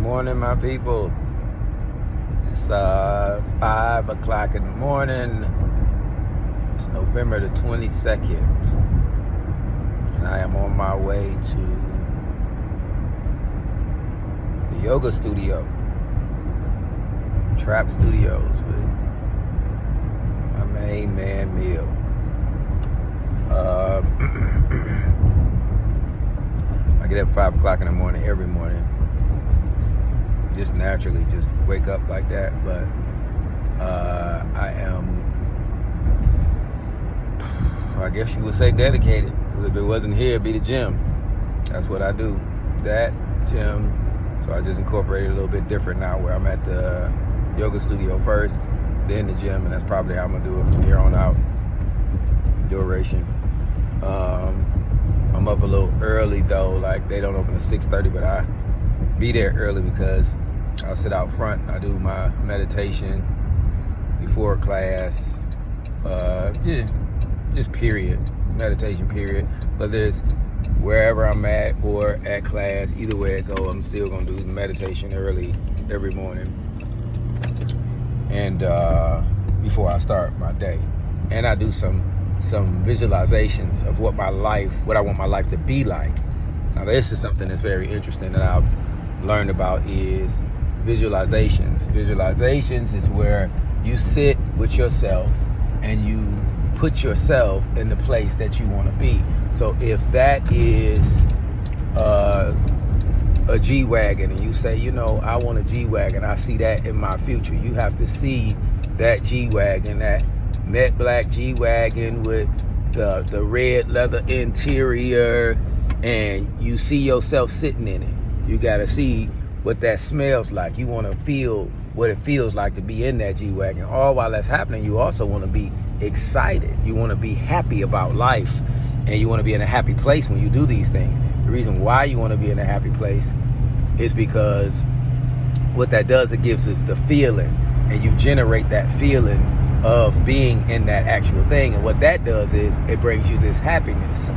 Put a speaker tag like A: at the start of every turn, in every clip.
A: morning, my people. It's 5 o'clock in the morning. It's November the 22nd. And I am on my way to the yoga studio, Trap Studios, with my main man, Meal. I get up 5 o'clock in the morning every morning. Just naturally just wake up like that, but I guess you would say dedicated, because if it wasn't here, it'd be the gym. That's what I do, that gym. So I just incorporated a little bit different now, where I'm at the yoga studio first, then the gym, and that's probably how I'm gonna do it from here on out. Duration. I'm up a little early though, like they don't open at 6:30, but I be there early because I'll sit out front and I do my meditation before class. Just period. Meditation period. Whether it's wherever I'm at or at class, either way it go, I'm still gonna do meditation early every morning. And before I start my day. And I do some visualizations of what I want my life to be like. Now this is something that's very interesting that I've learned about is visualizations. Visualizations is where you sit with yourself and you put yourself in the place that you want to be. So if that is a G-Wagon and you say, I want a G-Wagon, I see that in my future. You have to see that G-Wagon, that matte black G-Wagon with the red leather interior, and you see yourself sitting in it. You got to see what that smells like. You want to feel what it feels like to be in that G-Wagon. All while that's happening, you also want to be excited. You want to be happy about life, and you want to be in a happy place when you do these things. The reason why you want to be in a happy place is because what that does, it gives us the feeling, and you generate that feeling of being in that actual thing. And what that does is it brings you this happiness.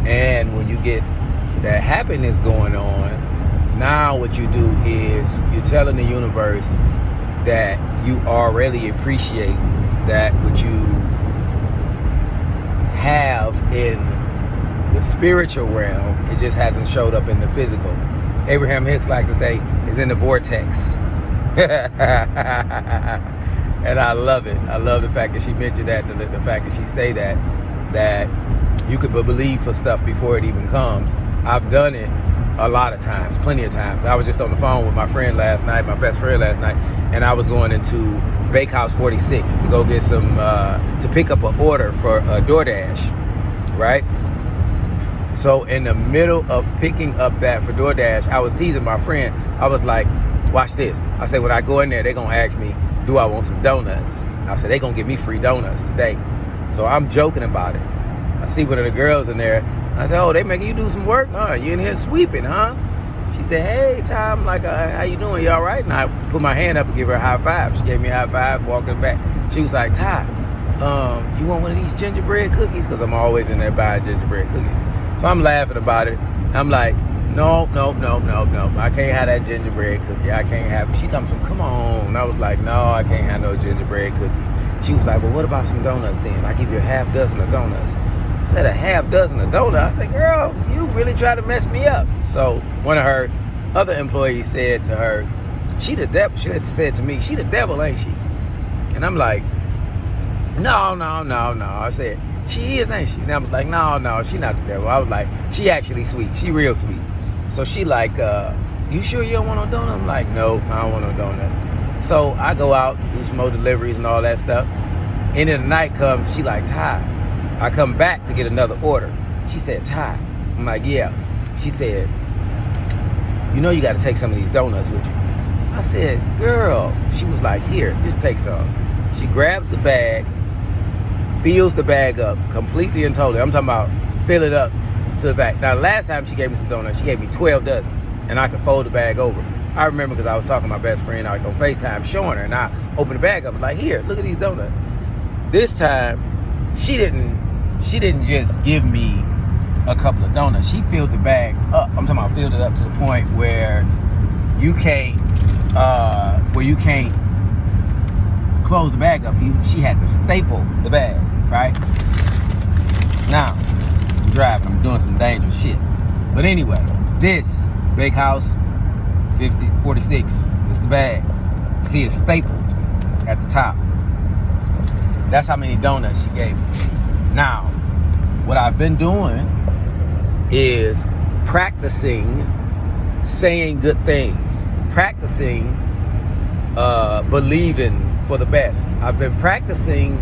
A: And when you get that happiness going on, now what you do is you're telling the universe that you already appreciate that what you have in the spiritual realm. It just hasn't showed up in the physical. Abraham Hicks like to say is in the vortex. And I love it. I love the fact that she mentioned that, the fact that she say that you could believe for stuff before it even comes. I've done it a lot of times, plenty of times. I was just on the phone with my friend last night, my best friend last night, and I was going into Bakehouse 46 to go get some, to pick up an order for DoorDash, right? So in the middle of picking up that for DoorDash, I was teasing my friend. I was like, watch this. I said, when I go in there, they're going to ask me, do I want some donuts? I said, they're going to give me free donuts today. So I'm joking about it. I see one of the girls in there. I said, oh, they making you do some work? Huh? You in here sweeping, huh? She said, hey, Ty. I'm like, how you doing? You all right? And I put my hand up and give her a high five. She gave me a high five, walking back. She was like, Ty, you want one of these gingerbread cookies? Because I'm always in there buying gingerbread cookies. So I'm laughing about it. I'm like, no. I can't have that gingerbread cookie. I can't have it. She told me, come on. And I was like, no, I can't have no gingerbread cookie. She was like, well, what about some donuts then? I give you a half dozen of donuts. I said, a half dozen of donuts? I said, girl, you really try to mess me up. So one of her other employees said to her, she the devil. She said to me, she the devil, ain't she? And I'm like, no. I said, she is, ain't she? And I was like, no, she not the devil. I was like, she actually sweet. She real sweet. So she like, you sure you don't want no donuts? I'm like, no, I don't want no donuts. So I go out, do some more deliveries and all that stuff. End of the night comes, she like, Ty. I come back to get another order. She said, Ty. I'm like, yeah. She said, you got to take some of these donuts with you. I said, girl. She was like, here, just take some. She grabs the bag, fills the bag up completely and totally. I'm talking about fill it up to the fact. Now, last time she gave me some donuts, she gave me 12 dozen, and I could fold the bag over. I remember because I was talking to my best friend on FaceTime, showing her, and I opened the bag up, like, here, look at these donuts. This time, she didn't just give me a couple of donuts. She filled the bag up. I'm talking about filled it up to the point where you can't close the bag up. She had to staple the bag, right? Now, I'm driving. I'm doing some dangerous shit. But anyway, this Bakehouse 46, it's the bag. See, it's stapled at the top. That's how many donuts she gave me. Now, what I've been doing is practicing saying good things, practicing believing for the best. I've been practicing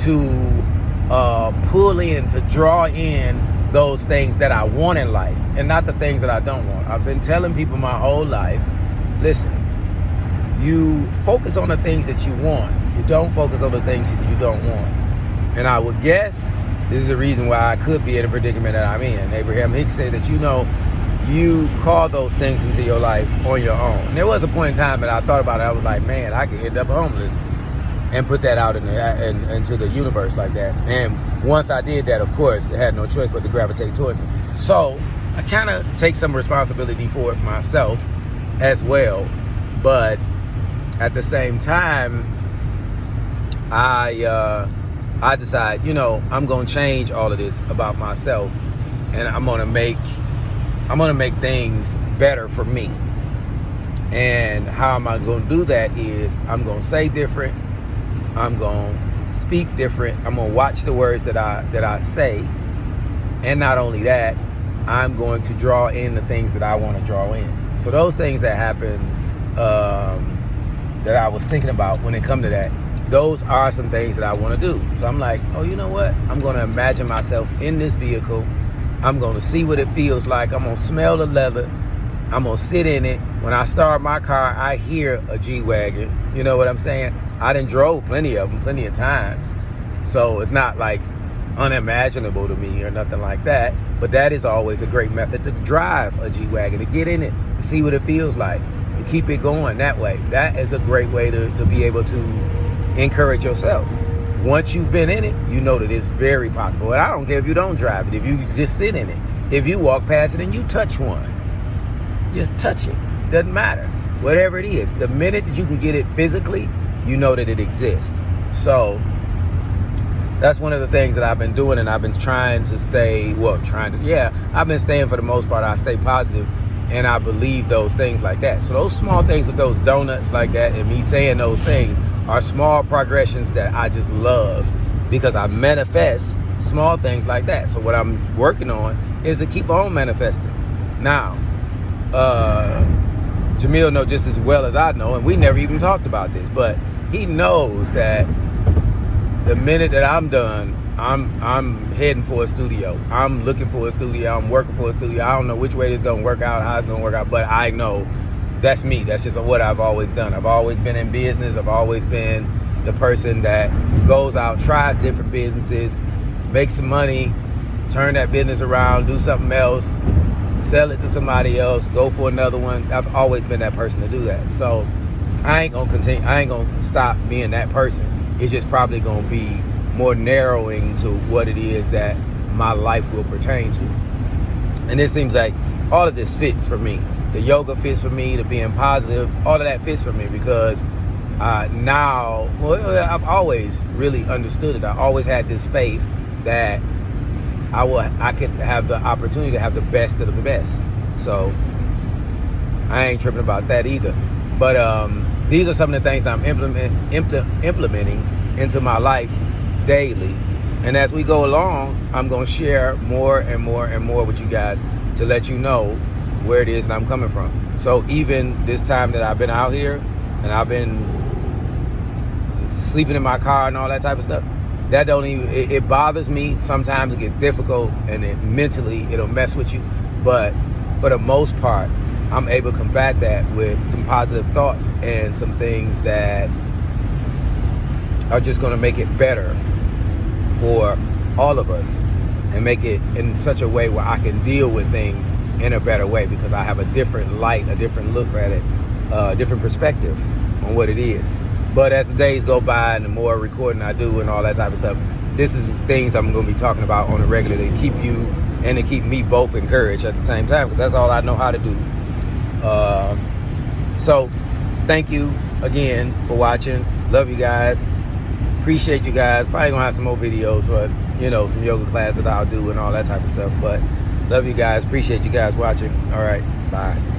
A: to pull in, to draw in those things that I want in life and not the things that I don't want. I've been telling people my whole life, listen, you focus on the things that you want. You don't focus on the things that you don't want. And I would guess this is the reason why I could be in a predicament that I'm in. Abraham Hicks said that, you call those things into your life on your own. And there was a point in time that I thought about it. I was like, man, I could end up homeless and put that out into the universe like that. And once I did that, of course, it had no choice but to gravitate towards me. So I kind of take some responsibility for it myself as well. But at the same time, I decide, I'm going to change all of this about myself, and I'm going to make things better for me. And how am I going to do that is I'm going to say different. I'm going to speak different. I'm going to watch the words that I say. And not only that, I'm going to draw in the things that I want to draw in. So those things that happens that I was thinking about when it come to that, those are some things that I want to do. So I'm like, oh, you know what? I'm going to imagine myself in this vehicle. I'm going to see what it feels like. I'm going to smell the leather. I'm going to sit in it. When I start my car, I hear a G-Wagon. You know what I'm saying? I done drove plenty of them, plenty of times. So it's not like unimaginable to me or nothing like that. But that is always a great method to drive a G-Wagon, to get in it, to see what it feels like, to keep it going that way. That is a great way to be able to encourage yourself. Once you've been in it, you know that it's very possible. And I don't care if you don't drive it, if you just sit in it. If you walk past it and you touch one, just touch it. Doesn't matter. Whatever it is, the minute that you can get it physically, you know that it exists. So that's one of the things that I've been doing, and I've been trying to stay, I've been staying for the most part. I stay positive, and I believe those things like that. So those small things with those donuts like that and me saying those things are small progressions that I just love, because I manifest small things like that. So what I'm working on is to keep on manifesting. Now, Jamil knows just as well as I know, and we never even talked about this, but he knows that the minute that I'm done, I'm heading for a studio. I'm looking for a studio. I'm working for a studio. I don't know which way it's going to work out, how it's going to work out, but I know that's me. That's just what I've always done. I've always been in business. I've always been the person that goes out, tries different businesses, makes some money, turn that business around, do something else, sell it to somebody else, go for another one. I've always been that person to do that. So I ain't going to stop being that person. It's just probably going to be more narrowing to what it is that my life will pertain to. And it seems like all of this fits for me. The yoga fits for me, the being positive, all of that fits for me, because I've always really understood it. I always had this faith that I could have the opportunity to have the best of the best. So I ain't tripping about that either. But these are some of the things that I'm implementing into my life daily. And as we go along, I'm going to share more and more and more with you guys to let you know where it is that I'm coming from. So even this time that I've been out here and I've been sleeping in my car and all that type of stuff, that don't even, it bothers me. Sometimes it gets difficult, and mentally it'll mess with you. But for the most part, I'm able to combat that with some positive thoughts and some things that are just going to make it better for all of us, and make it in such a way where I can deal with things in a better way, because I have a different light, a different look at it, a different perspective on what it is. But as the days go by and the more recording I do and all that type of stuff, this is things I'm going to be talking about on a regular to keep you and to keep me both encouraged at the same time, because that's all I know how to do. So thank you again for watching. Love you guys. Appreciate you guys. Probably gonna have some more videos for, you know, some yoga class that I'll do and all that type of stuff. But love you guys. Appreciate you guys watching. All right. Bye.